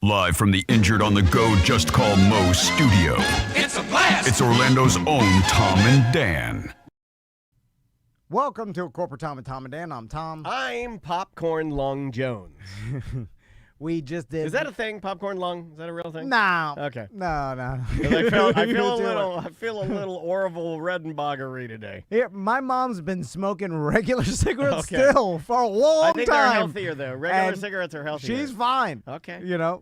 Live from the Injured on the Go Just Call Mo studio. It's a blast! It's Orlando's own Tom and Dan. Welcome to Corporate Tom and Dan. I'm Tom. I'm Popcorn Lung Jones. We just did. Is that a thing? Popcorn lung? Is that a real thing? No. Okay. No. 'Cause I feel a little Orville Redenbachery today. Yeah, my mom's been smoking regular cigarettes Okay. still for a long time. I think they're healthier though. Regular And cigarettes are healthier. She's fine. Okay. You know.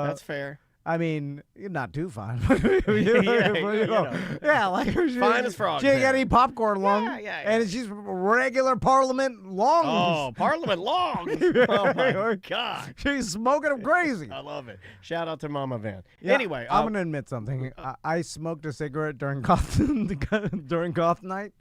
That's fair. I mean, not too fine. Yeah, like fine as frogs. She ain't got any popcorn lung. Yeah. And she's regular Parliament lungs. Oh, Parliament lungs. Oh my God. She's smoking them crazy. I love it. Shout out to Mama Van. Yeah, Anyway, I'm gonna admit something. I smoked a cigarette during goth night.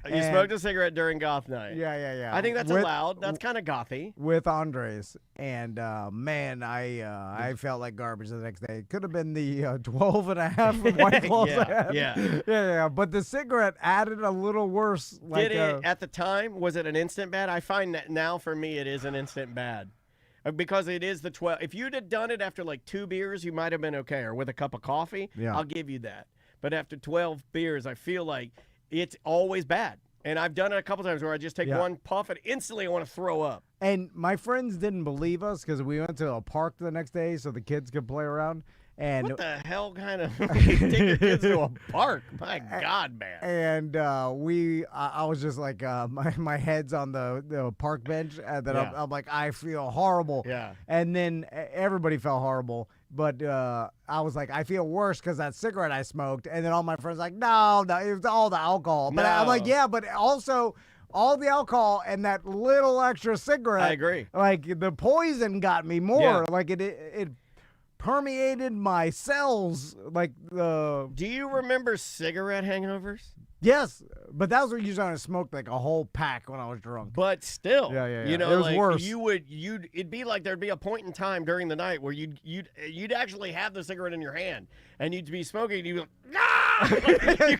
You smoked a cigarette during goth night. Yeah. I think that's allowed. That's kind of gothy. With Andres, and man, I felt like garbage the next day. It could have been the 12 and a half White Claws I had. Yeah. But the cigarette added a little worse. Did it at the time? Was it an instant bad? I find that now for me it is an instant bad. Because it is the 12. If you'd have done it after like 2 beers, you might have been okay, or with a cup of coffee. Yeah. I'll give you that. But after 12 beers, I feel like it's always bad. And I've done it a couple times where I just take one puff and instantly I want to throw up. And my friends didn't believe us because we went to a park the next day so the kids could play around. And what the hell kind of take your kids to a park? My God, man. And I was just like, my head's on the park bench, and then I'm like, I feel horrible. Yeah. And then everybody felt horrible, but I was like, I feel worse because that cigarette I smoked. And then all my friends like, no, it was all the alcohol. But I'm like, yeah, but also all the alcohol and that little extra cigarette. I agree. Like the poison got me more. Yeah. Like it permeated my cells like the. Do you remember cigarette hangovers? Yes, but that was when you was trying to smoke like a whole pack when I was drunk. But still, yeah. You know, it was like worse. It'd be like there'd be a point in time during the night where you'd actually have the cigarette in your hand and you'd be smoking and you'd be like, ah! You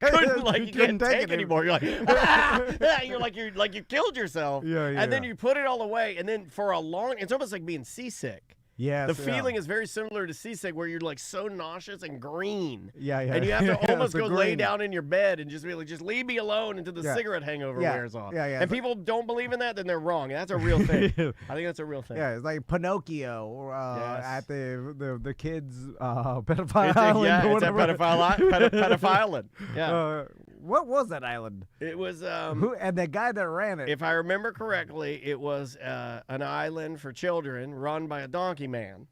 couldn't take it anymore. You're like, ah! You're like you killed yourself. Yeah. And then you put it all away, and then for a long, it's almost like being seasick. Yeah, the feeling is very similar to seasick, where you're like so nauseous and green. Yeah. And you have to almost go lay green. down in your bed and just be like, just leave me alone until the cigarette hangover wears off. Yeah. And people don't believe in that, then they're wrong. That's a real thing. I think that's a real thing. Yeah, it's like Pinocchio Yes. at the kids pedophile island. Yeah, or it's a whatever. pedophile island. Yeah. What was that island? It was And the guy that ran it. if I remember correctly, it was an island for children run by a donkey man.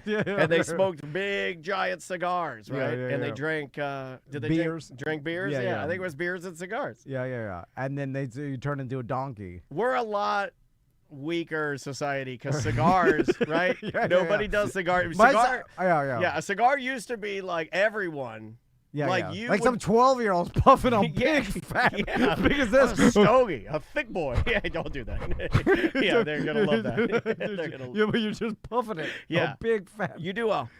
And they smoked big giant cigars, right? Yeah. And they drank did they Beers. drink beers? Yeah. I think it was beers and cigars. Yeah. And then you turn into a donkey. We're a lot weaker society because cigars, right? Nobody does cigars. Yeah. A cigar used to be like everyone. Yeah, like yeah. you like would- some 12-year-olds puffing on big fat, big as this. A stogie, a thick boy. Yeah, don't do that. Yeah, they're gonna love that. They're gonna. Yeah, but you're just puffing it. Yeah. A big fat. You do a.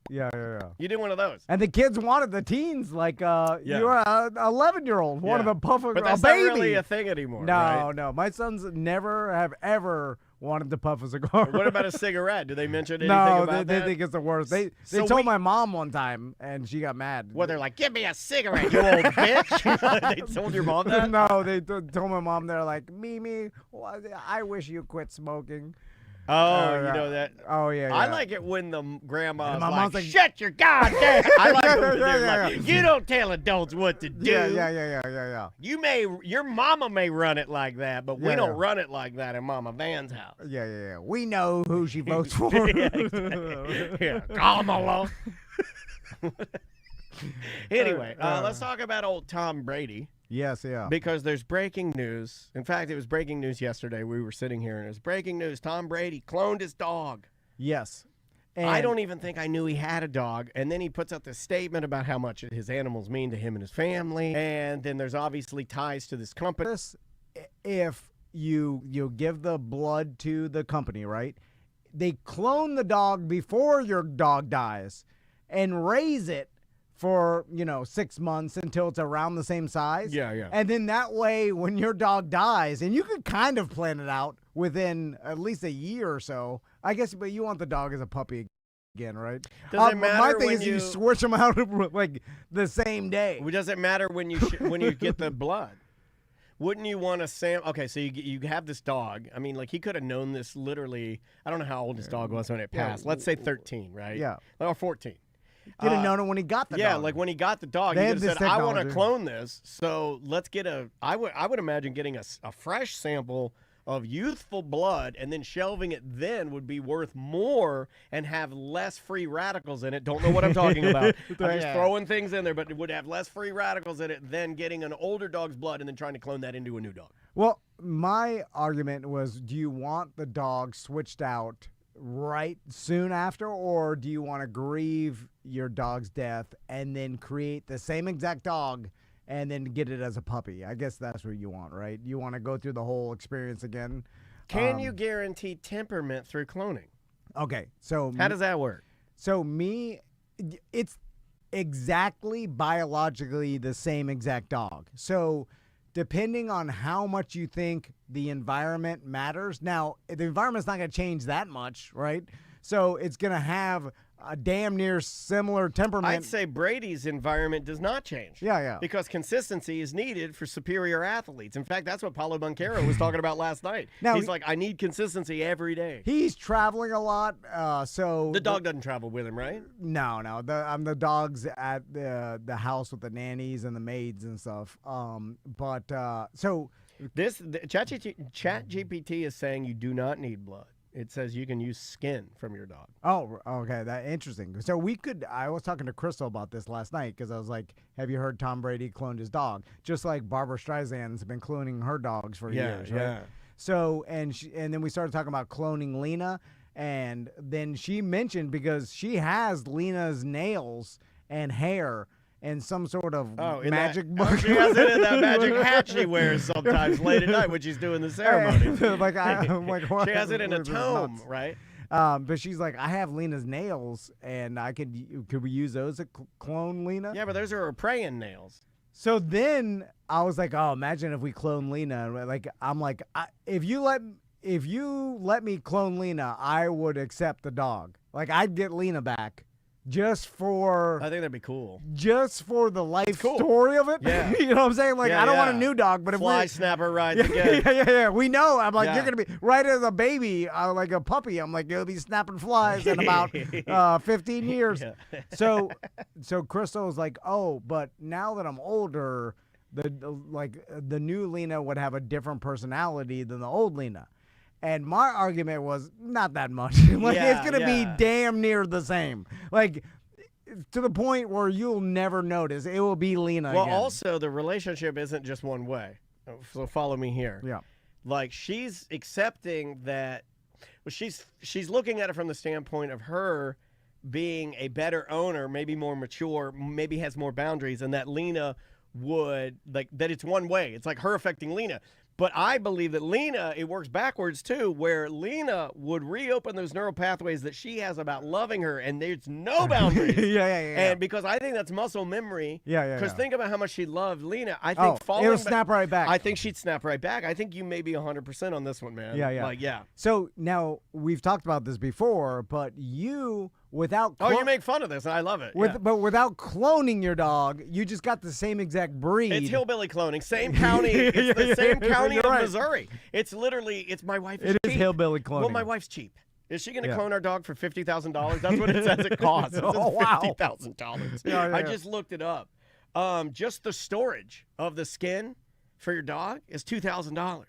Yeah. You do one of those. And the kids wanted the teens, like you're an 11-year-old wanted to puff But a that's baby. not really a thing anymore. right? No. My sons never have ever wanted to puff a cigar. What about a cigarette? Do they mention anything No, about they that? think it's the worst. They So told we- my mom one time, and she got mad. Well, they're like, give me a cigarette, you old bitch. They told your mom that? No, they told my mom, they're like, Mimi, I wish you quit smoking. Oh, you know that. Oh, yeah. I like it when the grandma's And my like, mom's like, shut your goddamn. I like it when they're Yeah. like, you don't tell adults what to do. Yeah. Your mama may run it like that, but we Yeah, don't yeah. run it like that in Mama Van's house. Yeah. We know who she votes for. Yeah, Kamala. Anyway, let's talk about old Tom Brady. Yes, yeah. Because there's breaking news. In fact, it was breaking news yesterday. We were sitting here, and it was breaking news. Tom Brady cloned his dog. Yes. I don't even think I knew he had a dog. And then he puts out this statement about how much his animals mean to him and his family. And then there's obviously ties to this company. If you give the blood to the company, right? They clone the dog before your dog dies and raise it for, 6 months until it's around the same size. Yeah. And then that way, when your dog dies, and you could kind of plan it out within at least a year or so I guess, but you want the dog as a puppy again, right? Does it matter my thing when is you switch them out like the same day. Does it matter when you get the blood? Wouldn't you want to sample? Okay, so you have this dog. I mean, like he could have known this literally. I don't know how old his dog was when it passed. Let's say 13, right? Yeah. Or 14. Could have known it when he got the dog. Yeah, like when he got the dog, he They could had have said, this "I want to technology. clone this." So let's get I would imagine getting a fresh sample of youthful blood and then shelving it then would be worth more and have less free radicals in it. Don't know what I'm talking about. I'm just throwing things in there, but it would have less free radicals in it than getting an older dog's blood and then trying to clone that into a new dog. Well, my argument was, do you want the dog switched out right soon after, or do you want to grieve your dog's death and then create the same exact dog and then get it as a puppy? I guess that's what you want, right? You want to go through the whole experience again. Can you guarantee temperament through cloning? Okay, so How does that work? So it's exactly biologically the same exact dog. So depending on how much you think the environment matters. Now, the environment's not going to change that much, right? So it's going to have a damn near similar temperament. I'd say Brady's environment does not change. Yeah. Because consistency is needed for superior athletes. In fact, that's what Paulo Banchero was talking about last night. Now, he's like, I need consistency every day. He's traveling a lot, so The dog doesn't travel with him, right? No. The dog's at the house with the nannies and the maids and stuff. So ChatGPT is saying you do not need blood. It says you can use skin from your dog. Oh, okay. That's interesting. So I was talking to Crystal about this last night because I was like, have you heard Tom Brady cloned his dog? Just like Barbara Streisand's been cloning her dogs for years, right? Yeah. So, and then we started talking about cloning Lena, and then she mentioned, because she has Lena's nails and hair and some sort of magic book. She has it in that magic hat she wears sometimes late at night when she's doing the ceremony. I'm like, what? She has it in a This is tome, nuts. right? But she's like, I have Lena's nails, and could we use those to clone Lena? Yeah, but those are her praying nails. So then I was like, oh, imagine if we clone Lena. Like, I'm like, if you let me clone Lena, I would accept the dog. Like, I'd get Lena back. Just for I think that'd be cool. Just for the life story of it. Yeah. You know what I'm saying? Like, I don't want a new dog, but Fly if snapper rides again. Yeah. We know. I'm like, you're gonna be right as a baby, like a puppy. I'm like, you'll be snapping flies in about 15 years. Yeah. So Crystal was like, oh, but now that I'm older, the new Lena would have a different personality than the old Lena. And my argument was not that much. It's going to be damn near the same. Like, to the point where you'll never notice. It will be Lena again. Also, the relationship isn't just one way. So follow me here. Yeah. Like, she's accepting that. Well, she's looking at it from the standpoint of her being a better owner, maybe more mature, maybe has more boundaries, and that Lena would, like, that it's one way. It's like her affecting Lena. But I believe that Lena, it works backwards too, where Lena would reopen those neural pathways that she has about loving her, and there's no boundaries. Yeah. And because I think that's muscle memory. Yeah. Because think about how much she loved Lena. I think it'll snap right back. I think she'd snap right back. I think you may be 100% on this one, man. Yeah. Like, yeah. So now we've talked about this before, but you, without you make fun of this, and I love it. But without cloning your dog, you just got the same exact breed. It's hillbilly cloning. Same county. It's the same county of right. Missouri. It's literally, my wife is It cheap. is hillbilly cloning. Well, my wife's cheap. Is she going to clone our dog for $50,000? That's what it says it costs. It says $50,000. I just looked it up. Just the storage of the skin for your dog is $2,000.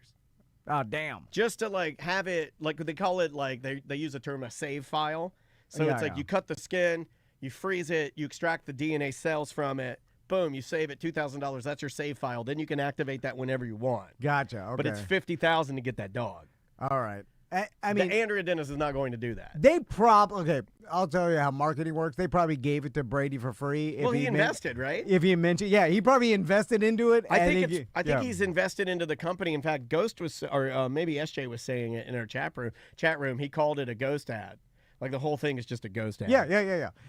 Oh, damn. Just to, like, have it, like, they call it, like, they use the term a save file. So it's like you cut the skin, you freeze it, you extract the DNA cells from it, boom, you save it, $2,000. That's your save file. Then you can activate that whenever you want. Gotcha. Okay. But it's $50,000 to get that dog. All right. I mean, Andrea Dennis is not going to do that. They okay, I'll tell you how marketing works. They probably gave it to Brady for free. Well, he invested, right? If he mentioned, he probably invested into it. I think he's invested into the company. In fact, Ghost was, or maybe SJ was saying it in our chat room. He called it a ghost ad. Like, the whole thing is just a ghost ad. Yeah.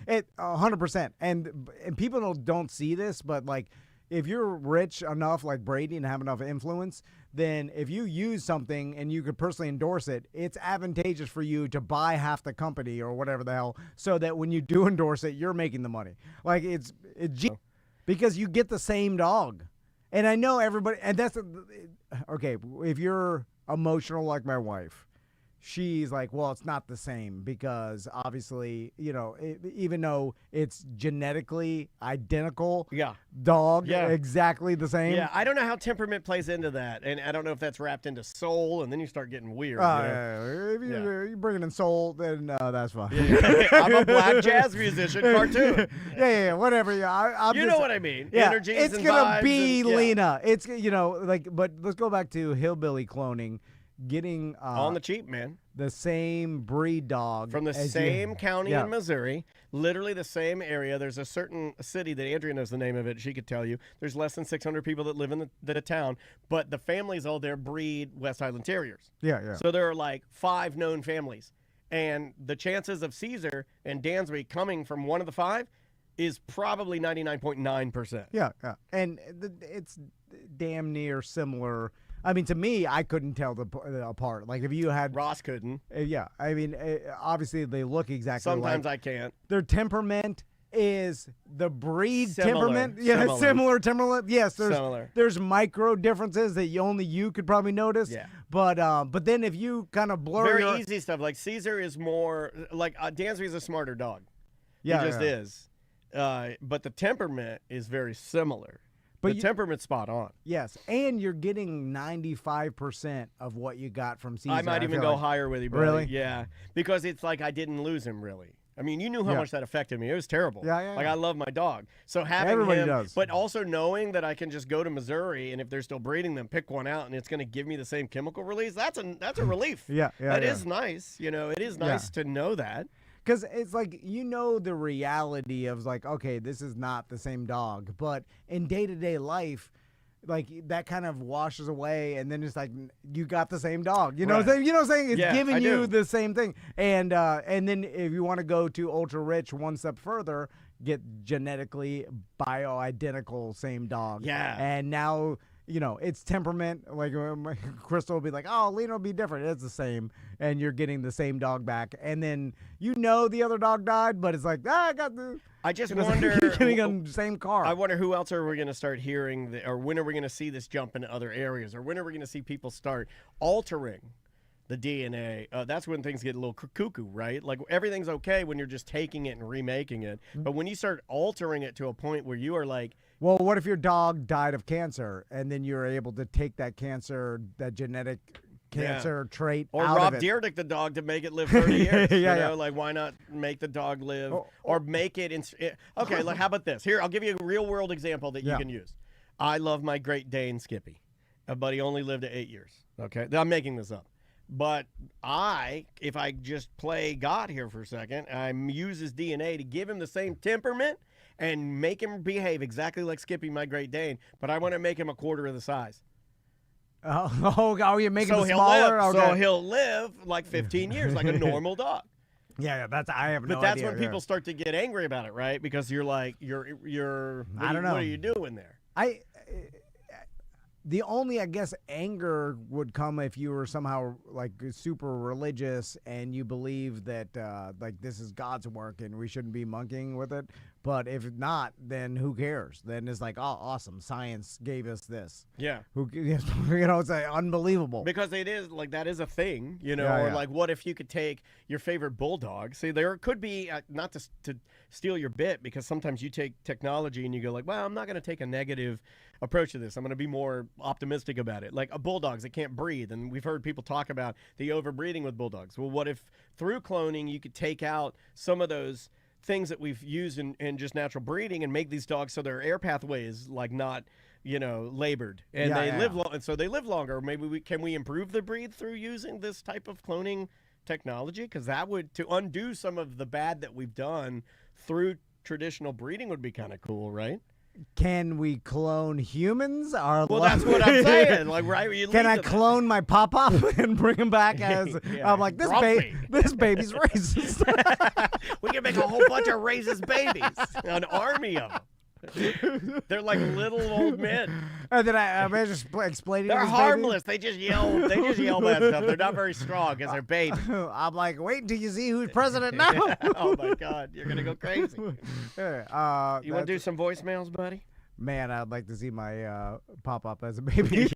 It 100%. And people don't see this, but, like, if you're rich enough like Brady and have enough influence, then if you use something and you could personally endorse it, it's advantageous for you to buy half the company or whatever the hell, so that when you do endorse it, you're making the money. Like it's because you get the same dog. And I know everybody, and that's okay. If you're emotional like my wife, she's like, well, it's not the same because obviously, even though it's genetically identical, dog, exactly the same. Yeah, I don't know how temperament plays into that, and I don't know if that's wrapped into soul, and then you start getting weird. If you bring it in soul, then that's fine. I'm a black jazz musician cartoon. Yeah, whatever. Yeah, you know what I mean. Yeah, Energies it's and gonna vibes be and, Lena. It's but let's go back to hillbilly cloning. Getting on the cheap, man. The same breed dog from the same county in Missouri, literally the same area. There's a certain city that Andrea knows the name of it. She could tell you. There's less than 600 people that live in the town, but the families all there breed West Highland Terriers. Yeah. So there are like 5 known families, and the chances of Caesar and Dansby coming from one of the 5 is probably 99.9%. Yeah, and it's damn near similar. I mean, to me, I couldn't tell apart. Like, if you had... Ross couldn't. Yeah. I mean, obviously, they look exactly Sometimes like... I can't. Their temperament is the breed Similar. temperament. Yeah, similar temperament. Yes, Similar. There's micro differences that only you could probably notice. Yeah. But then if you kind of blur Very easy stuff. Like, Caesar is more... Like, Dansby is a smarter dog. Yeah, he just is. But the temperament is very similar. But the temperament's spot on. Yes, and you're getting 95% of what you got from Caesar. I might even go higher with you, brother. Really? Yeah, because it's like I didn't lose him, really. I mean, you knew how much that affected me. It was terrible. Yeah. Like, I love my dog. So having Everybody him, does. but also knowing that I can just go to Missouri, and if they're still breeding them, pick one out, and it's going to give me the same chemical release, that's a relief. That is nice. It is nice to know that. Because it's like, the reality of like, okay, this is not the same dog. But in day-to-day life, like, that kind of washes away, and then it's like, you got the same dog. You know what I'm saying? You know what I'm saying? It's giving you the same thing. And then if you want to go to ultra-rich one step further, get genetically bio-identical same dog. Yeah. And now... it's temperament. Like, Crystal will be like, oh, Lena will be different. It's the same. And you're getting the same dog back. And then the other dog died, but it's like, I got the... I just wonder... You're getting on the same car. I wonder who else are we going to start hearing, or when are we going to see this jump into other areas? Or when are we going to see people start altering the DNA? That's when things get a little cuckoo, right? Like, everything's okay when you're just taking it and remaking it. But when you start altering it to a point where you are like... Well, what if your dog died of cancer, and then you're able to take that cancer, that genetic cancer trait or out Rob of it? Dyrdek the dog to make it live 30 years. Like, why not make the dog live or make it... Okay, like, how about this? Here, I'll give you a real-world example that you can use. I love my Great Dane, Skippy, but he only lived to 8 years. Okay? I'm making this up. But if I just play God here for a second, I use his DNA to give him the same temperament and make him behave exactly like Skippy, my Great Dane, but I want to make him a quarter of the size. You're making him smaller? So he'll live like 15 years, like a normal dog. Yeah, I have no idea. But that's when people start to get angry about it, right? Because you're like, I don't know. What are you doing there? The only, I guess, anger would come if you were somehow like super religious and you believe that like this is God's work and we shouldn't be monkeying with it. But if not, then who cares? Then it's like, oh, awesome, science gave us this. Yeah. It's like unbelievable. Because it is like that is a thing, or like what if you could take your favorite bulldog? See, there could be not to steal your bit, because sometimes you take technology and you go like, well, I'm not going to take a negative approach to this. I'm going to be more optimistic about it. Like bulldogs that can't breathe, and we've heard people talk about the overbreeding with bulldogs. Well, what if through cloning you could take out some of those things that we've used in just natural breeding and make these dogs so their air pathway is like not labored, and they live long, and so they live longer. Maybe can we improve the breed through using this type of cloning technology? Because that would, to undo some of the bad that we've done through traditional breeding, would be kind of cool, right? Can we clone humans? Well, that's what I'm saying. Like, right? Can I clone my pop-up and bring him back as? I'm like, this baby's racist. We can make a whole bunch of racist babies, an army of them. They're like little old men. And then I'm just explaining. They're to this harmless. They just yell. They just yell bad stuff. They're not very strong because they're babies. baby. I'm like, wait until you see who's president now. Oh my God, you're gonna go crazy. Yeah, You want to do some voicemails, buddy? Man, I'd like to see my pop up as a baby.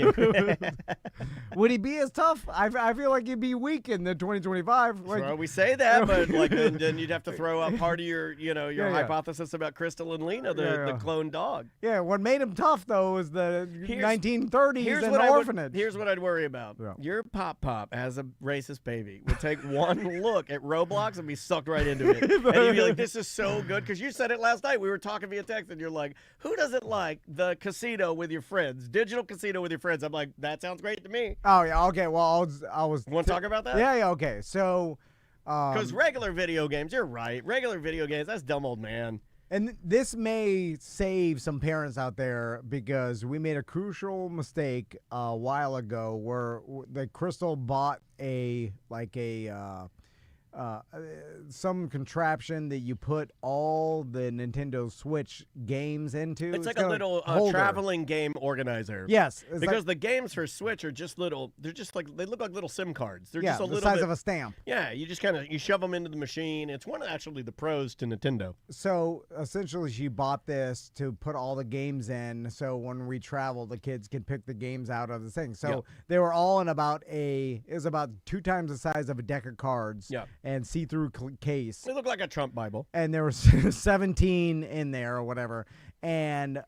Would he be as tough? I feel like he'd be weak in the 2025. Like, Well, we say that, but like then you'd have to throw out part of your Yeah. hypothesis about Crystal and Lena, the clone dog. yeah, what made him tough though was the 1930s and the orphanage. Here's what I'd worry about. Yeah. Your pop as a racist baby would take one look at Roblox and be sucked right into it, and you'd be like, "This is so good." Because you said it last night. We were talking via text, and you're like, "Who doesn't like the casino with your friends, digital casino with your friends?" I'm like, "That sounds great to me." Oh yeah, okay. Well, I was. Want to talk about that? Yeah, okay. So, Because regular video games, you're right. Regular video games, that's dumb old man. and this may save some parents out there because we made a crucial mistake a while ago where the Crystal bought some contraption that you put all the Nintendo Switch games into. It's like a little traveling game organizer. Yes, it's Because like, the games for Switch are just little. They're just like they look like little SIM cards. They're yeah, just a the little size bit, of a stamp. Yeah, you just kind of you shove them into the machine. It's one of actually the pros to Nintendo. So essentially, she bought this to put all the games in. So when we travel, the kids can pick the games out of the thing. So Yep. they were all in about 2 times the size of a deck of cards. Yep. And see-through case. They look like a Trump Bible. And there was 17 in there or whatever. And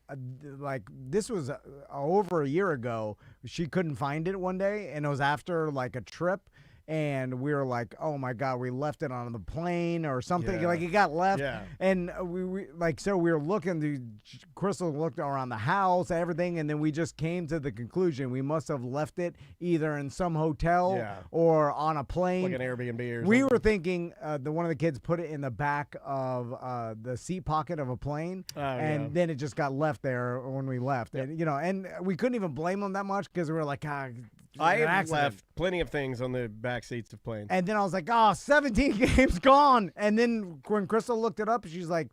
like this was over a year ago. She couldn't find it one day, and it was after like a trip. And we were like, "Oh my God, we left it on the plane or something." Yeah. Like it got left. Yeah. And we were looking. Crystal looked around the house, everything, and then we just came to the conclusion we must have left it either in some hotel Yeah. or on a plane. Like an Airbnb or We something. were thinking one of the kids put it in the back of the seat pocket of a plane, and yeah. then it just got left there when we left. Yep. And and we couldn't even blame them that much because we were like, I an have accident. left plenty of things on the back seats of planes. And then I was like, 17 games gone. And then when Crystal looked it up, she's like,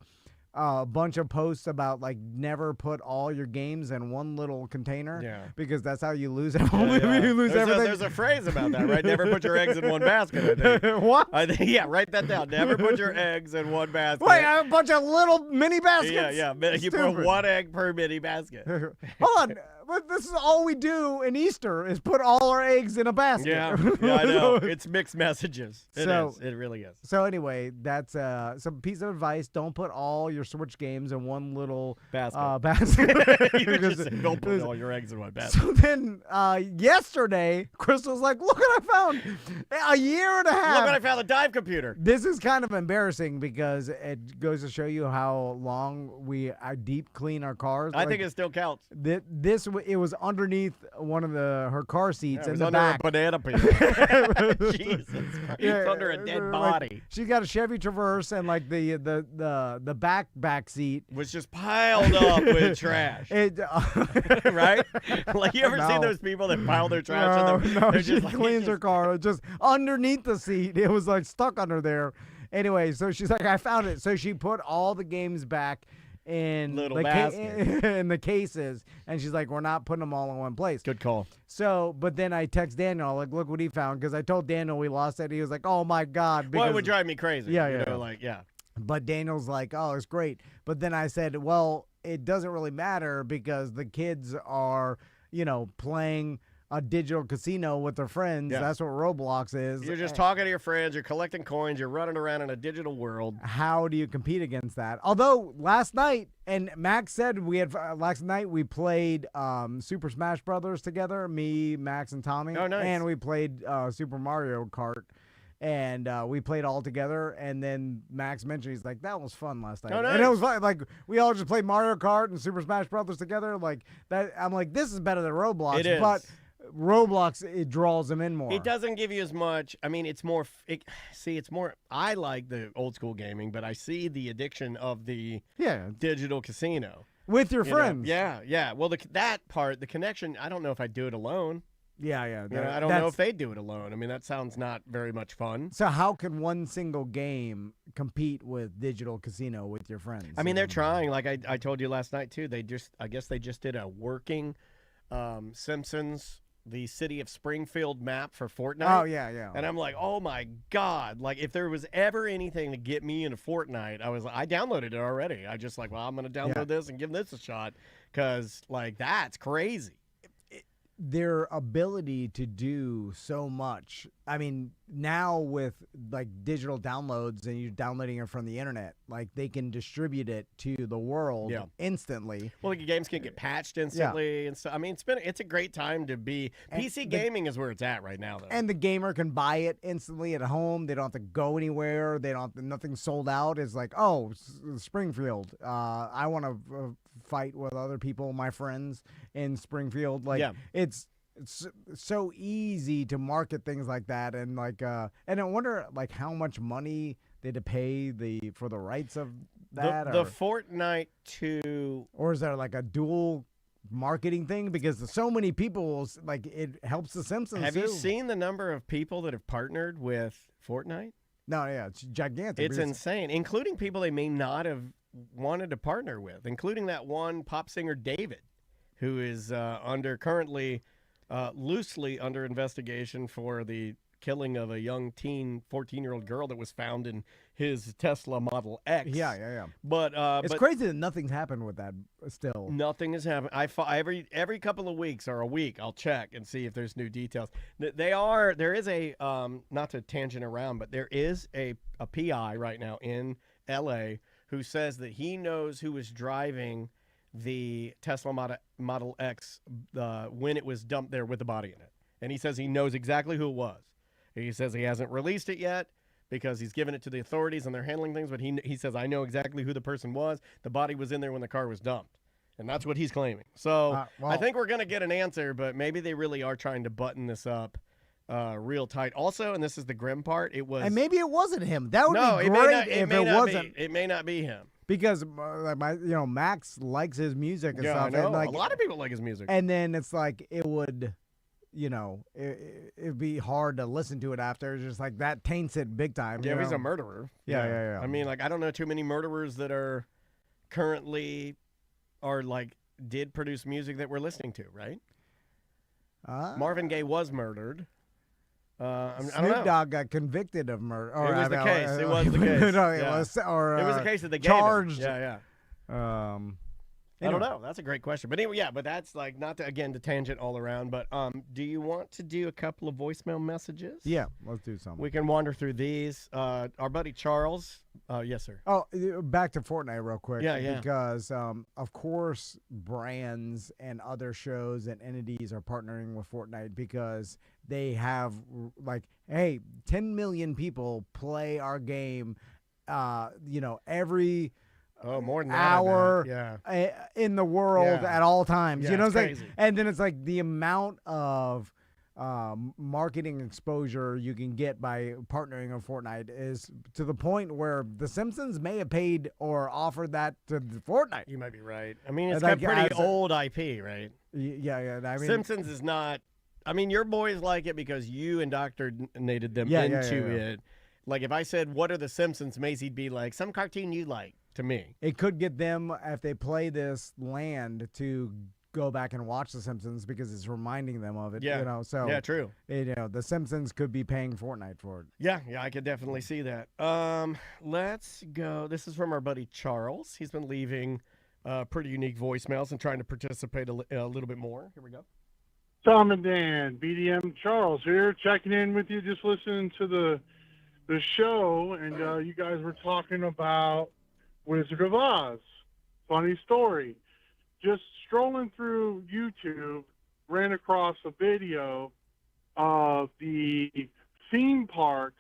a bunch of posts about like never put all your games in one little container. Yeah. Because that's how you lose Yeah, everything. You lose everything. There's a phrase about that, right? Never put your eggs in one basket, I think. What? I think, yeah, write that down. Never put your eggs in one basket. Wait, I have a bunch of little mini baskets? Yeah. You put Stupid. one egg per mini basket. Hold on. But this is all we do in Easter is put all our eggs in a basket. Yeah, I know. It's mixed messages. It So- is. It really is. So anyway, that's some piece of advice. Don't put all your Switch games in one little Basket. basket. You Because- just say, don't put all your eggs in one basket. So then yesterday, Crystal's like, look what I found. A year and a half. Look what I found, the dive computer. This is kind of embarrassing because it goes to show you how long we deep clean our cars. I think it still counts. It was underneath one of her car seats It in was the under back. a banana peel. Jesus Christ. It's under a dead like, body. She's got a Chevy Traverse and like the back seat. Was just piled up with trash. It, Right? Like, you ever No. seen those people that pile their trash no, in no, they're she just like, cleans her car just underneath the seat. It was like stuck under there. Anyway, so she's like, I found it. So she put all the games back in Little the basket. in the cases, and she's like, we're not putting them all in one place. Good call. So, but then I text Daniel, like, look what he found, because I told Daniel we lost it. He was like, oh my God. Well, it because- would drive me crazy. Yeah, you yeah, know, yeah. like, yeah. But Daniel's like, oh, it's great. But then I said, well, it doesn't really matter because the kids are, playing a digital casino with their friends. Yeah. That's what Roblox is. You're just talking to your friends, you're collecting coins, you're running around in a digital world. How do you compete against that? Although last night, and Max said last night we played Super Smash Brothers together, me, Max, and Tommy. Oh, nice. And we played Super Mario Kart. And we played all together, and then Max mentioned, he's like, that was fun last night. Oh, And it nice. was fun. Like, we all just played Mario Kart and Super Smash Brothers together. Like, that. I'm like, this is better than Roblox. It is. But Roblox, it draws them in more. It doesn't give you as much. I mean, it's more. It's more. I like the old school gaming, but I see the addiction of the Yeah. digital casino. With your You know? friends. Yeah. Well, that part, the connection, I don't know if I'd do it alone. Yeah. You know, I don't know if they do it alone. I mean, that sounds not very much fun. So how can one single game compete with digital casino with your friends? I mean, they're trying. Like I told you last night too. I guess they just did a working Simpsons, the city of Springfield map for Fortnite. Oh yeah. And I'm like, oh my God! Like if there was ever anything to get me into Fortnite, I downloaded it already. I just like, well, I'm gonna download this and give this a shot because like that's crazy. Their ability to do so much. I mean, now with like digital downloads and you're downloading it from the internet, like they can distribute it to the world instantly. Well, like, games can get patched instantly and so. I mean, it's a great time to be. PC gaming is where it's at right now, though. And the gamer can buy it instantly at home. They don't have to go anywhere. Nothing sold out. It's like, oh, Springfield. I want to fight with other people, my friends in Springfield. Like it's so easy to market things like that, and like and I wonder like how much money they had to pay for the rights of that. The Fortnite 2, or is there like a dual marketing thing because so many people like it helps the Simpsons. Have you seen the number of people that have partnered with Fortnite? No, yeah, it's gigantic. It's insane, including people they may not have wanted to partner with, including that one pop singer David, who is currently loosely under investigation for the killing of a young 14-year-old girl that was found in his Tesla Model X. Yeah. But it's crazy that nothing's happened with that still. Nothing has happened. Every couple of weeks or a week, I'll check and see if there's new details. There is a not to tangent around, but there is a PI right now in L.A. who says that he knows who was driving the Tesla Model X when it was dumped there with the body in it. And he says he knows exactly who it was. He says he hasn't released it yet because he's given it to the authorities and they're handling things, but he says, I know exactly who the person was. The body was in there when the car was dumped. And that's what he's claiming. So I think we're going to get an answer, but maybe they really are trying to button this up real tight. Also, and this is the grim part, it was... And maybe it wasn't him. That would be great if it wasn't. It may not be him. Because Max likes his music and stuff. I know. And like, a lot of people like his music. And then it's like it would, it'd be hard to listen to it after. It's just like that taints it big time. Yeah, he's a murderer. Yeah. I mean, like, I don't know too many murderers that are currently did produce music that we're listening to, right? Marvin Gaye was murdered. I don't know. Snoop Dogg got convicted of murder. It was the case. It was the case. No, it was. Or, it was the case that they gave charged. Yeah. I don't know. That's a great question. But anyway, but that's like not to tangent all around. But do you want to do a couple of voicemail messages? Yeah, let's do something. We can wander through these. Our buddy Charles. Yes, sir. Oh, back to Fortnite real quick. Yeah. Because of course, brands and other shows and entities are partnering with Fortnite because they have like, hey, 10 million people play our game. Every more than hour in the world at all times. Yeah, you know, it's crazy. And then it's like the amount of marketing exposure you can get by partnering on Fortnite is to the point where The Simpsons may have paid or offered that to Fortnite. You might be right. I mean, it's got pretty old IP, right? Yeah. I mean, Simpsons is not. I mean, your boys like it because you indoctrinated them into it. Like if I said, "What are the Simpsons?" Macy'd be like, "Some cartoon you like." To me, it could get them if they play this land to go back and watch The Simpsons because it's reminding them of it. Yeah, So yeah, true. The Simpsons could be paying Fortnite for it. Yeah, I could definitely see that. Let's go. This is from our buddy Charles. He's been leaving pretty unique voicemails and trying to participate a little bit more. Here we go. Tom and Dan, BDM Charles here, checking in with you. Just listening to the show, and you guys were talking about Wizard of Oz. Funny story. Just strolling through YouTube, ran across a video of the theme park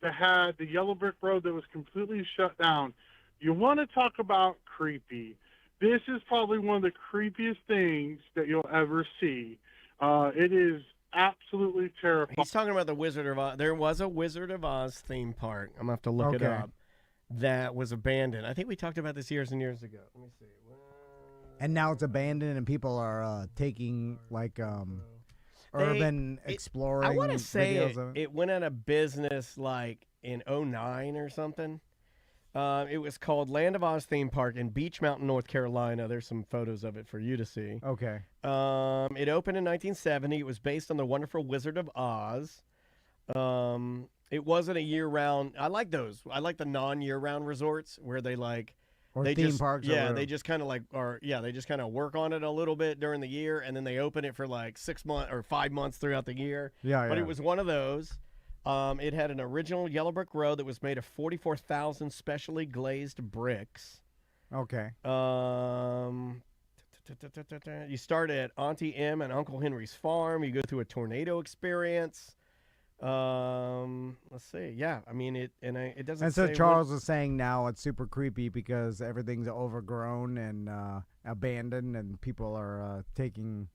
that had the yellow brick road that was completely shut down. You want to talk about creepy. This is probably one of the creepiest things that you'll ever see. It is absolutely terrifying. He's talking about the Wizard of Oz. There was a Wizard of Oz theme park. I'm going to have to look it up. That was abandoned. I think we talked about this years and years ago. Let me see. And now it's abandoned, and people are taking like. urban exploring. I want to say videos of it. it went out of business like in '09 or something. It was called Land of Oz Theme Park in Beach Mountain, North Carolina. There's some photos of it for you to see. Okay. It opened in 1970. It was based on the Wonderful Wizard of Oz. It wasn't a year-round. I like those. I like the non-year-round resorts where they like Or they theme just, parks. yeah, or they just kind of like they just kind of work on it a little bit during the year, and then they open it for like 6 months or 5 months throughout the year. Yeah, But yeah. it was one of those. It had an original yellow brick road that was made of 44,000 specially glazed bricks. Okay. You start at Auntie M and Uncle Henry's farm. You go through a tornado experience. Let's see. Yeah, I mean it, and it doesn't. And so say Charles was saying now it's super creepy because everything's overgrown and abandoned, and people are taking.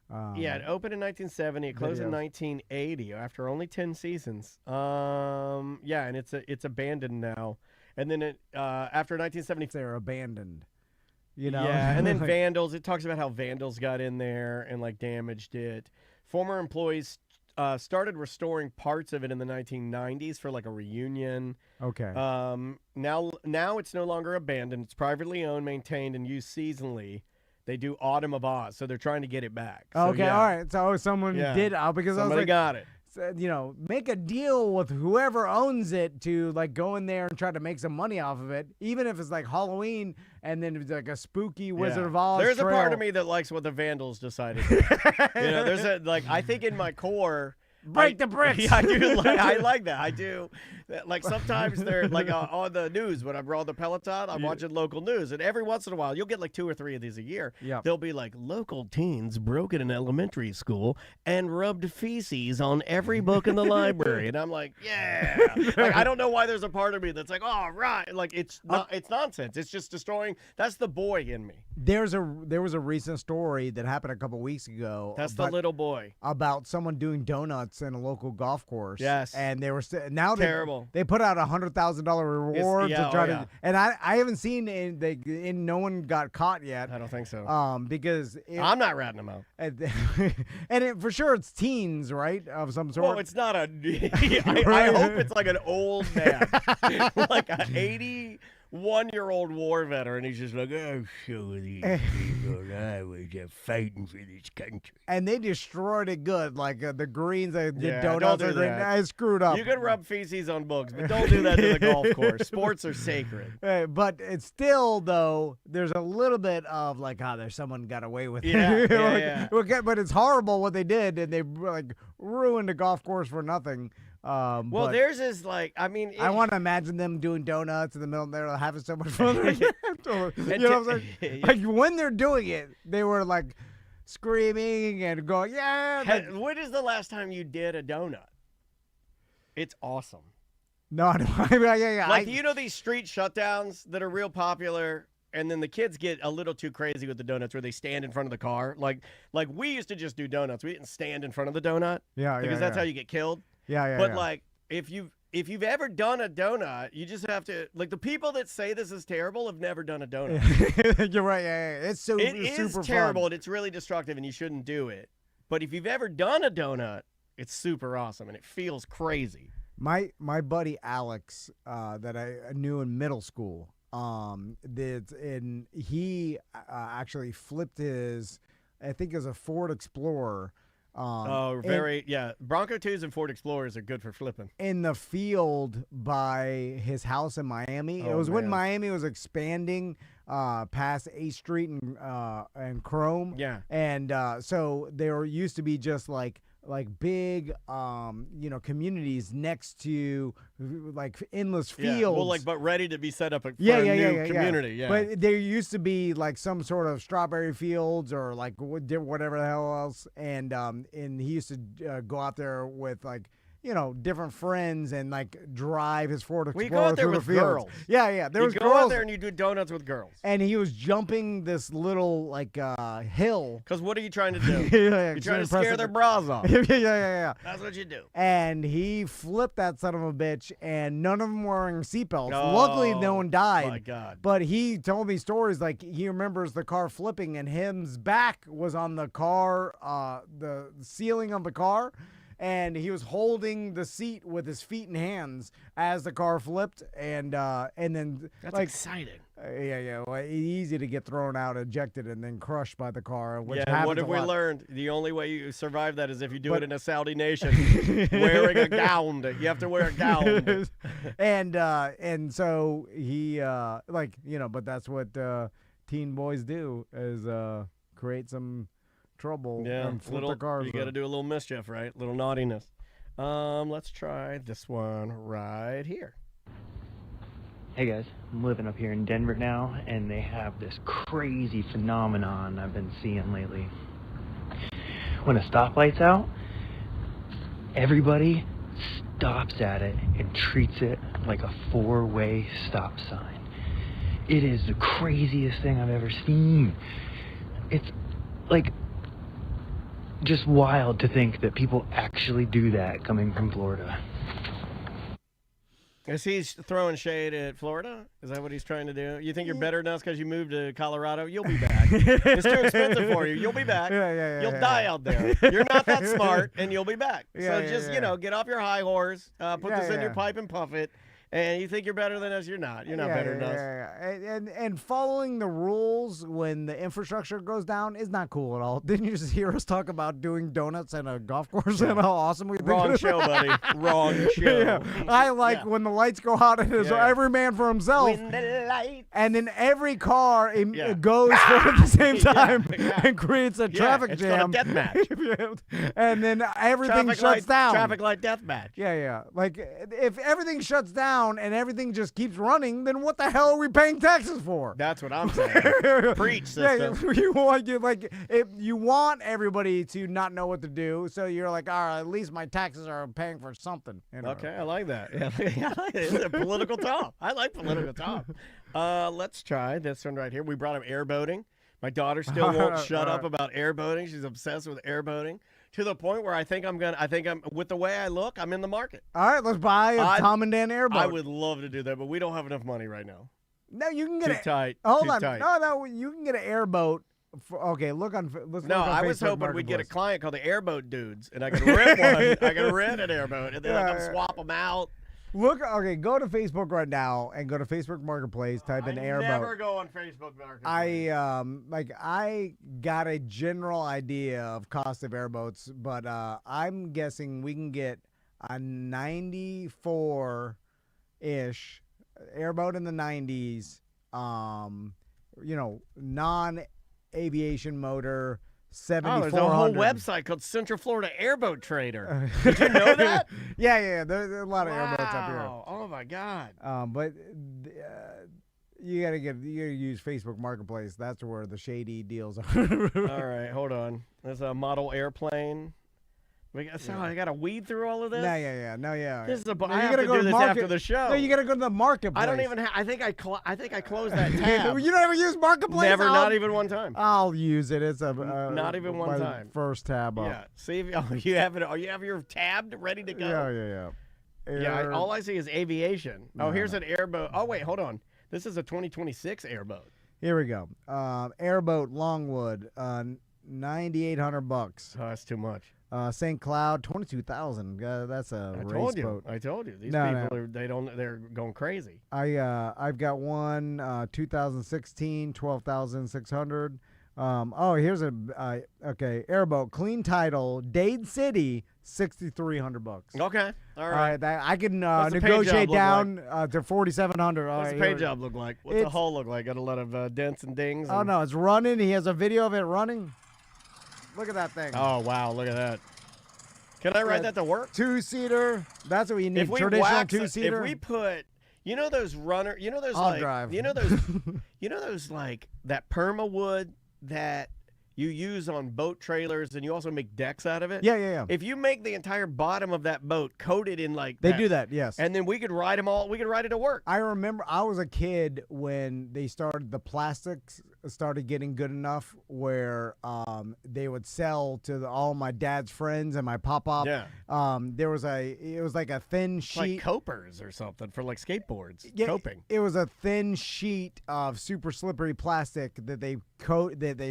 Yeah, it opened in 1970. It closed in videos. 1980 after only 10 seasons. Yeah, and it's abandoned now. And then after 1970, They're abandoned. You know. yeah, and then Like, vandals. It talks about how vandals got in there and like damaged it. Former employees started restoring parts of it in the 1990s for like a reunion. Okay. Now it's no longer abandoned. It's privately owned, maintained, and used seasonally. They do Autumn of Oz, so they're trying to get it back. So, Okay, yeah, all right. So someone Yeah. did because Somebody I was like, got it. make a deal with whoever owns it to like go in there and try to make some money off of it, even if it's like Halloween and then it's like a spooky Wizard of Oz. There's trail. a part of me that likes what the Vandals decided. There's a I think in my core. Break the bricks. Yeah, I do. I like that. I do. Like sometimes they're like on the news when I'm on the Peloton, I'm watching local news, and every once in a while you'll get like 2 or 3 of these a year. Yeah. They'll be like local teens broke in an elementary school and rubbed feces on every book in the library, and I'm like, yeah. Like I don't know why there's a part of me that's like, oh right, like it's nonsense. It's just destroying. That's the boy in me. There was a recent story that happened a couple weeks ago. That's the little boy. About someone doing donuts in a local golf course. Yes. And they were now Terrible. They put out $100,000 reward yeah, to try oh, to. yeah. And I haven't seen no one got caught yet. I don't think so. Because I'm not ratting them out. and for sure it's teens, right, of some sort. Well, it's not a. I hope it's like an old man, like an 81-year-old war veteran. He's just like, oh, show these people I was fighting for this country. And they destroyed it good, like the greens, the Yeah, donuts. don't do that. I screwed up. You can rub feces on books, but don't do that to the golf course. Sports are sacred. But it's still, though, there's a little bit of like, there's someone got away with Yeah, it. yeah. Okay, but it's horrible what they did, and they like ruined the golf course for nothing. Well, But theirs is like, I mean, I want to imagine them doing donuts in the middle there, having so much fun. You know what I'm saying? Like when they're doing it, they were like screaming and going, yeah. When is the last time you did a donut? It's awesome. No, yeah. Like, you know these street shutdowns that are real popular, and then the kids get a little too crazy with the donuts where they stand in front of the car. Like we used to just do donuts. We didn't stand in front of the donut. Yeah, because that's how you get killed. Yeah. But like if you've ever done a donut, you just have to, like, the people that say this is terrible have never done a donut. You're right. Yeah. It's super terrible fun. and it's really destructive and you shouldn't do it. But if you've ever done a donut, it's super awesome and it feels crazy. My buddy Alex, that I knew in middle school, he actually flipped his, I think it was a Ford Explorer. Bronco 2s and Ford Explorers are good for flipping. In the field by his house in Miami. It was when Miami was expanding past 8th Street and Chrome. Yeah. And so there used to be just like big communities next to like endless fields. Yeah. Well, but ready to be set up for a new community. Yeah. But there used to be like some sort of strawberry fields or like whatever the hell else, and he used to go out there with like different friends and like drive his Ford We Explorer go out there through with the fields. girls. Yeah. There You was go girls out there and you do donuts with girls. and he was jumping this little like hill. Because what are you trying to do? Yeah, You're trying to scare their bras off. yeah. That's what you do. And he flipped that son of a bitch, and none of them were wearing seatbelts. Oh, Luckily, no one died. my God. But he told me stories like he remembers the car flipping, and him's back was on the car, the ceiling of the car, and he was holding the seat with his feet and hands as the car flipped, and then That's exciting. yeah, well, easy to get thrown out, ejected, and then crushed by the car. Which And happens what have a we lot. learned? The only way you survive that is if you do it in a Saudi nation, wearing a gown. You have to wear a gown. and so he but that's what teen boys do is create some trouble and flip their cars. You got to do a little mischief, right? Little naughtiness. Let's try this one right here. Hey guys, I'm living up here in Denver now, and they have this crazy phenomenon I've been seeing lately. When a stoplight's out, everybody stops at it and treats it like a four-way stop sign. It is the craziest thing I've ever seen. It's like just wild to think that people actually do that coming from Florida. Is he throwing shade at Florida? Is that what he's trying to do? You think you're better than us because you moved to Colorado? You'll be back. It's too expensive for you. You'll be back. You'll die out there. You're not that smart, and you'll be back. So just, get off your high horse, put this in your pipe and puff it. And you think you're better than us? You're not. You're not better than us. And following the rules when the infrastructure goes down is not cool at all. Didn't you just hear us talk about doing donuts at a golf course and how awesome we think Wrong it is? show, buddy. Wrong show. Yeah. I like when the lights go out and it's every man for himself. When the lights. And then every car goes at the same time and creates a traffic it's jam. It's called a death match. And then everything shuts down. Traffic light death match. Yeah. Like, if everything shuts down and everything just keeps running, then what the hell are we paying taxes for? That's what I'm saying. Preach, sister. Yeah, you want everybody to not know what to do, so you're like, all right, at least my taxes are paying for something. Okay, I like that. Yeah, I like it. It's a political talk. I like political talk. Let's try this one right here. We brought him airboating. My daughter still won't shut up about airboating. She's obsessed with airboating. To the point where I think I'm with the way I look, I'm in the market. All right, let's buy a Tom and Dan airboat. I would love to do that, but we don't have enough money right now. No, you can get Too tight. Hold on. Tight. No, you can get an airboat. Okay, look on. Let's no, look on I Facebook was hoping we'd get a Marketplace. client called the Airboat Dudes, and I could rent one. I could rent an airboat, and then I can swap them out. Go to Facebook right now and go to Facebook Marketplace. Type in airboat. I never go on Facebook Marketplace. I got a general idea of cost of airboats, but I'm guessing we can get a 94-ish airboat in the 90s. Non-aviation motor. 7,400. There's a whole website called Central Florida Airboat Trader. Did you know that? Yeah. There's a lot of airboats up here. Oh my God. But you gotta use Facebook Marketplace. That's where the shady deals are. All right, hold on. There's a model airplane. I gotta weed through all of this. No, yeah. This is I have to do this after the show. No, you gotta go to the marketplace. I don't even. I think I closed that tab. You never use marketplace? Never, not even one time. I'll use it. It's a not even one time. First tab up. Yeah. See, you have it. You have your tab ready to go. Yeah. All I see is aviation. Here's an airboat. Oh wait, hold on. This is a 2026 airboat. Here we go. Airboat Longwood, $9,800. Oh, that's too much. St. Cloud, 22,000. That's a race boat. I told you. These people they're going crazy. I've got one 2016, 12,600. Here's airboat, clean title, Dade City, $6,300. Okay, all right. I can What's the paint negotiate job down to 4,700. What's the paint job look like? What's the hull look like? Got a lot of dents and dings. Oh no, it's running. He has a video of it running. Look at that thing. Oh wow, look at that. Can I ride that to work? 2-seater. That's what you need. Traditional 2-seater. If we put, those runner, I'll drive. those like that perma wood that you use on boat trailers, and you also make decks out of it. Yeah. If you make the entire bottom of that boat coated in like They do that, yes. and then we could ride them all. We could ride it to work. I remember I was a kid when the plastics started getting good enough where they would sell to all my dad's friends and my pop-up. Yeah. It was like a thin sheet. Like copers or something for like skateboards. Yeah, Coping. It was a thin sheet of super slippery plastic that they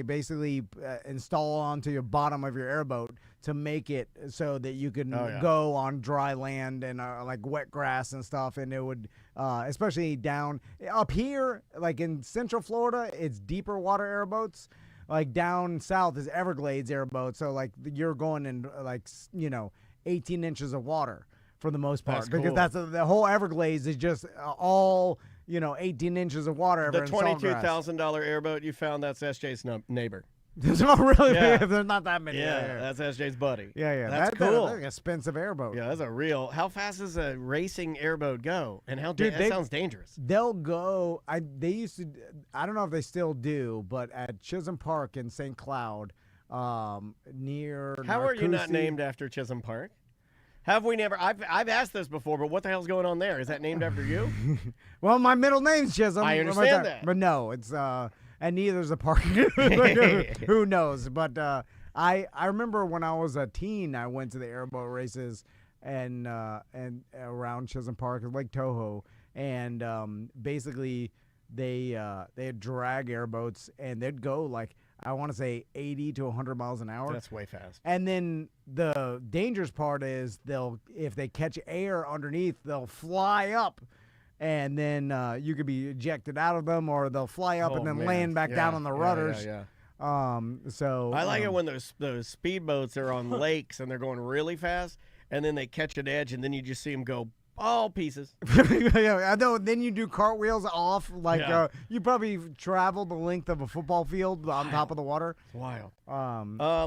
basically install onto your bottom of your airboat to make it so that you can go on dry land and like wet grass and stuff. And it would, especially down up here, like in Central Florida, it's deeper water airboats. Like down south is Everglades airboats. So like you're going in 18 inches of water for the most part, because that's the whole Everglades is just all 18 inches of water. The $22,000 airboat you found, that's SJ's neighbor. There's not really there's not that many. Yeah, that's SJ's buddy. Yeah. That's cool. That's an expensive airboat. Yeah, that's a real. How fast does a racing airboat go? And how Dude, that sounds dangerous. They'll go. They used to. I don't know if they still do, but at Chisholm Park in St. Cloud, near. How are you not Narcoossee- named after Chisholm Park? Have we never? I've asked this before, but what the hell's going on there? Is that named after you? Well, my middle name's Chisholm. I understand that. But no, it's and neither's a park. Who knows? But I remember when I was a teen, I went to the airboat races and around Chisholm Park, Lake Toho, and basically they had drag airboats, and they'd go like, I want to say 80 to 100 miles an hour. That's way fast. And then the dangerous part is if they catch air underneath, they'll fly up, and then you could be ejected out of them, or they'll fly up and then land back down on the rudders. So I like it when those speedboats are on lakes and they're going really fast, and then they catch an edge, and then you just see them go all pieces. I know. Then you do cartwheels off, like you probably travel the length of a football field on top of the water. It's wild.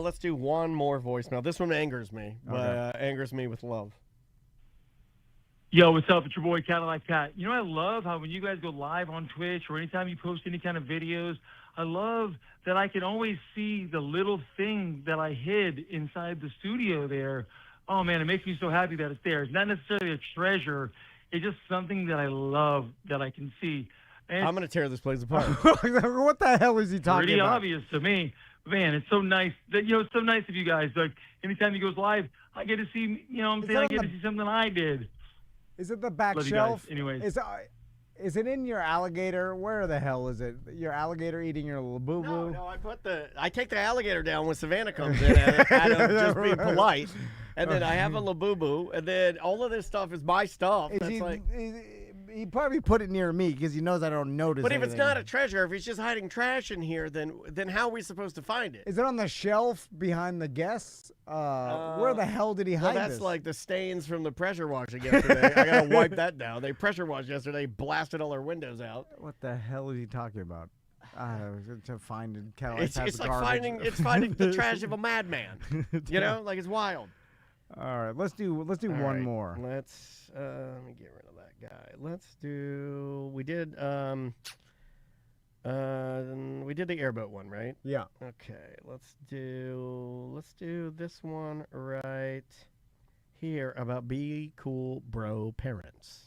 Let's do one more voicemail. This one angers me, but angers me with love. Yo, what's up? It's your boy Cadillac Pat. You know, I love how when you guys go live on Twitch or anytime you post any kind of videos, I love that I can always see the little thing that I hid inside the studio there. Oh, man, it makes me so happy that it's there. It's not necessarily a treasure. It's just something that I love that I can see. And I'm going to tear this place apart. What the hell is he talking pretty about? obvious to me. Man, it's so nice that, it's so nice of you guys. Like, anytime he goes live, I get to see, I get to see something I did. Is it the back Love you shelf? guys. Anyways. Is it in your alligator? Where the hell is it? Your alligator eating your labubu? No, I take the alligator down when Savannah comes in out of just being polite. And then I have a labubu, and then all of this stuff is my stuff. He probably put it near me because he knows I don't notice. But if anything. it's not a treasure, if he's just hiding trash in here, then how are we supposed to find it? Is it on the shelf behind the guests? Where the hell did he hide that's this? like the stains from the pressure washing yesterday. I gotta wipe that down. They pressure washed yesterday, blasted all our windows out. What the hell is he talking about? To find it. It's like finding the trash of a madman. Like it's wild. All right, let's do one more. Let's let me get rid of that guy. We did the airboat one, right? Yeah. Okay, let's do this one right here about be cool bro parents.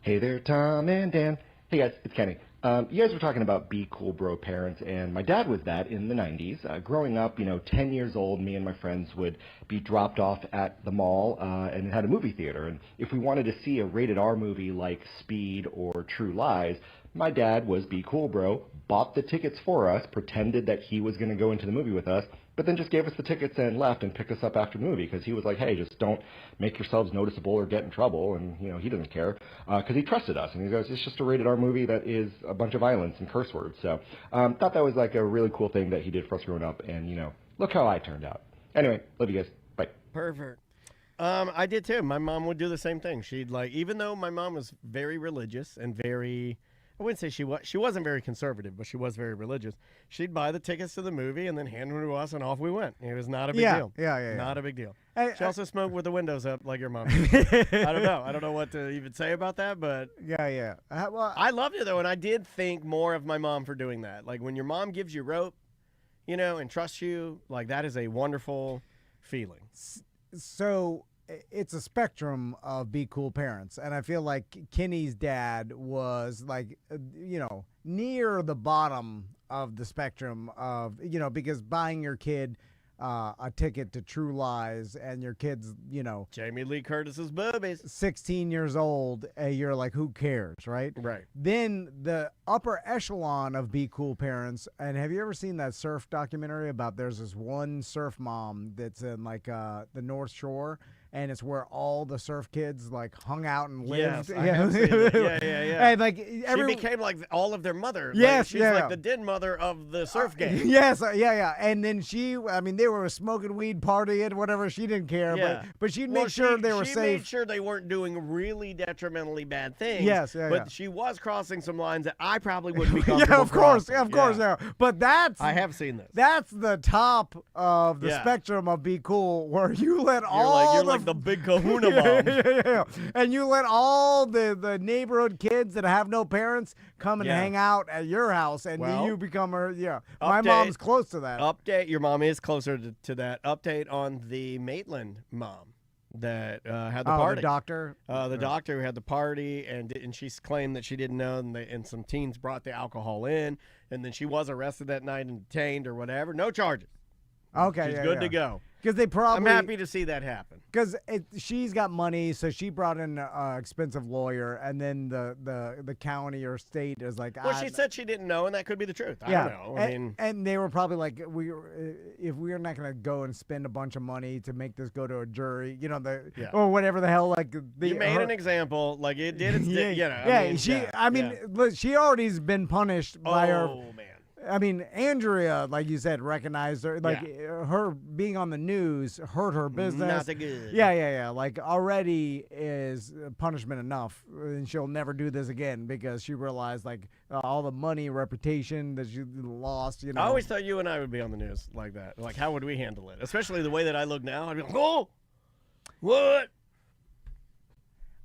Hey there, Tom and Dan. Hey guys, it's Kenny. You guys were talking about be cool bro parents, and my dad was that in the 90s. Growing up, 10 years old, me and my friends would be dropped off at the mall, and it had a movie theater. And if we wanted to see a rated R movie like Speed or True Lies, my dad was be cool bro, bought the tickets for us, pretended that he was going to go into the movie with us, but then just gave us the tickets and left and picked us up after the movie because he was like, hey, just don't make yourselves noticeable or get in trouble. And, he doesn't care because he trusted us. And he goes, it's just a rated R movie that is a bunch of violence and curse words. So thought that was like a really cool thing that he did for us growing up. And, look how I turned out. Anyway, love you guys. Bye. Perfect. I did too. My mom would do the same thing. She'd even though my mom was very religious and very, I wouldn't say she wasn't very conservative, but she was very religious. She'd buy the tickets to the movie and then hand them to us, and off we went. It was not a big deal. Yeah. Not a big deal. She also smoked with the windows up like your mom did. I don't know what to even say about that, but Yeah. Well, I loved it though, and I did think more of my mom for doing that. Like when your mom gives you rope, and trusts you, like that is a wonderful feeling. So it's a spectrum of be cool parents, and I feel like Kenny's dad was like, near the bottom of the spectrum of, because buying your kid a ticket to True Lies and your kid's, Jamie Lee Curtis's boobies. 16 years old, you're like, who cares, right? Right. Then the upper echelon of be cool parents, and have you ever seen that surf documentary about there's this one surf mom that's in like the North Shore, and it's where all the surf kids like hung out and lived. Yes, I have seen that. Yeah. And like She became like all of their mother. Yes, she's like the den mother of the surf game. Yes, yeah. And then they were smoking weed, partying, whatever. She didn't care, Yeah. but she'd make sure they were She safe. made sure they weren't doing really detrimentally bad things. Yes, but she was crossing some lines that I probably wouldn't be comfortable Yeah, of course, crossing. yeah. But I have seen this. That's the top of the spectrum of be cool, where you let You're like the big kahuna mom. Yeah. And you let all the neighborhood kids that have no parents come and hang out at your house, and you become her. Yeah, my mom's close to that. Update: your mom is closer to that. Update on the Maitland mom that had the party. The doctor. The doctor who had the party, and she claimed that she didn't know, and some teens brought the alcohol in, and then she was arrested that night and detained or whatever. No charges. Okay, She's good to go. Because they probably. I'm happy to see that happen. Because she's got money, so she brought in an expensive lawyer, and then the county or state is like. Well, she said she didn't know, and that could be the truth. I don't know. And they were probably like, if we're not going to go and spend a bunch of money to make this go to a jury, or whatever the hell, like you made an example, like it did. She already's been punished by her. Oh man. I mean, Andrea, like you said, recognized her. Like her being on the news hurt her business. Not that good. Yeah. Like already is punishment enough, and she'll never do this again because she realized like all the money, reputation that she lost. I always thought you and I would be on the news like that. Like, how would we handle it? Especially the way that I look now. I'd be like, oh, what?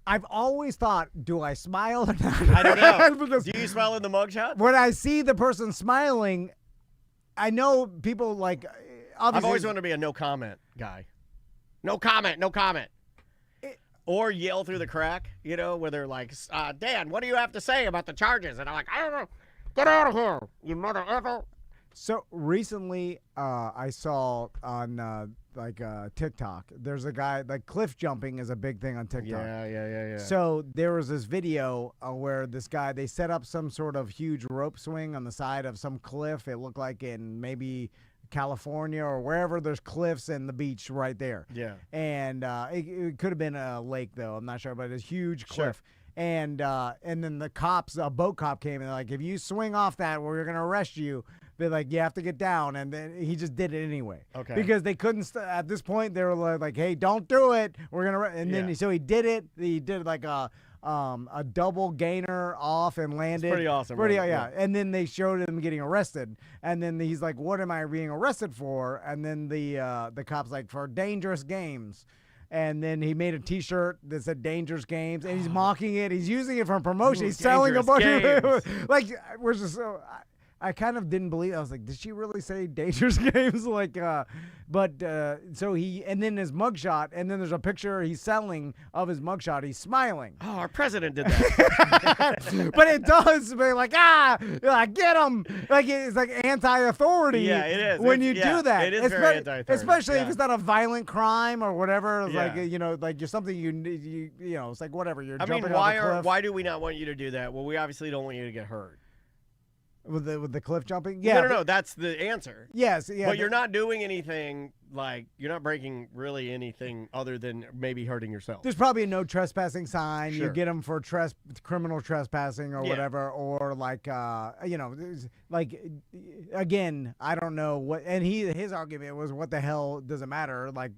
I've always thought, do I smile or not? I don't know. Because do you smile in the mugshot? When I see the person smiling, I know people like. Obviously, I've always wanted to be a no comment guy. No comment. Or yell through the crack, where they're like, Dan, what do you have to say about the charges? And I'm like, I don't know. Get out of here, you mother effer. So recently, I saw on TikTok, there's a guy, like cliff jumping is a big thing on TikTok. Yeah. So there was this video where this guy, they set up some sort of huge rope swing on the side of some cliff. It looked like in maybe California or wherever there's cliffs and the beach right there. Yeah. And it could have been a lake though, I'm not sure, but it's a huge cliff. Sure. And then the cops, a boat cop came and they're like, if you swing off that, we're going to arrest you. They're like, you have to get down. And then he just did it anyway. Okay. Because they couldn't, at this point, they were like, hey, don't do it. We're going to, and then so he did it. He did like a double gainer off and landed. It's pretty awesome. Yeah. And then they showed him getting arrested. And then he's like, what am I being arrested for? And then the cop's like, for dangerous games. And then he made a T-shirt that said "Dangerous Games," and he's mocking it. He's using it for promotion. He's selling a bunch of like. We're just so. I kind of didn't believe. I was like, did she really say dangerous games? Like, so he, and then his mugshot, and then there's a picture he's selling of his mugshot. He's smiling. Oh, our president did that. But it does be like, get him. Like, it's like anti-authority. Yeah, it is. When you do that. It is very anti-authority. Especially if it's not a violent crime or whatever. It's like, like you're something you it's like whatever. You're jumping off a cliff. Why do we not want you to do that? Well, we obviously don't want you to get hurt. With the cliff jumping? Yeah. No, that's the answer. Yes, yeah. But you're not doing anything, like, you're not breaking really anything other than maybe hurting yourself. There's probably a no trespassing sign. Sure. You get them for criminal trespassing or whatever, or like, like, again, I don't know what, and his argument was, what the hell does it matter? Like,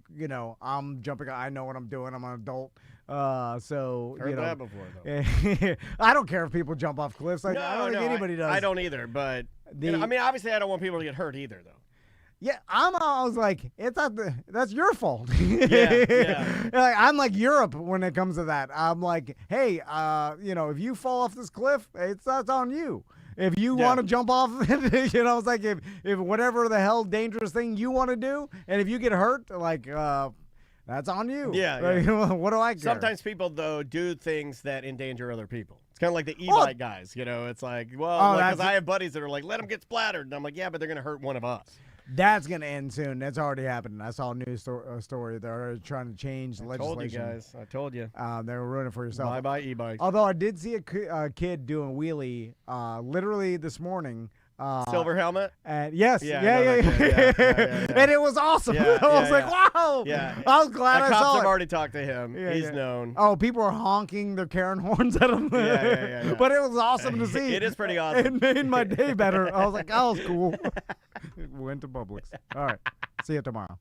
I'm jumping, I know what I'm doing, I'm an adult. So heard that before though. I don't care if people jump off cliffs. Like, I don't think anybody does. I don't either. But obviously, I don't want people to get hurt either, though. Yeah, I was like, that's your fault. Yeah. Like, I'm like Europe when it comes to that. I'm like, hey, if you fall off this cliff, that's on you. If you want to jump off, you know, it's like if whatever the hell dangerous thing you want to do, and if you get hurt, like that's on you. Yeah. Like, what do I care? Sometimes people though do things that endanger other people. It's kind of like the e-bike guys. You know, it's like, well, because I have buddies that are like, let them get splattered, and I'm like, yeah, but they're gonna hurt one of us. That's going to end soon. That's already happening. I saw a news story. They're trying to change legislation. Told you guys. I told you. They were ruining it for yourself. Bye-bye e-bikes. Although I did see a kid doing a wheelie literally this morning. Silver helmet? And yes. Yeah. And it was awesome. Yeah, I was like, wow. Yeah. I was glad I saw cops have it. already talked to him. He's known. Oh, people were honking their Karen horns at him. Yeah. But it was awesome to see. It is pretty awesome. It made my day better. I was like, that was cool. Went to Publix. All right. See you tomorrow.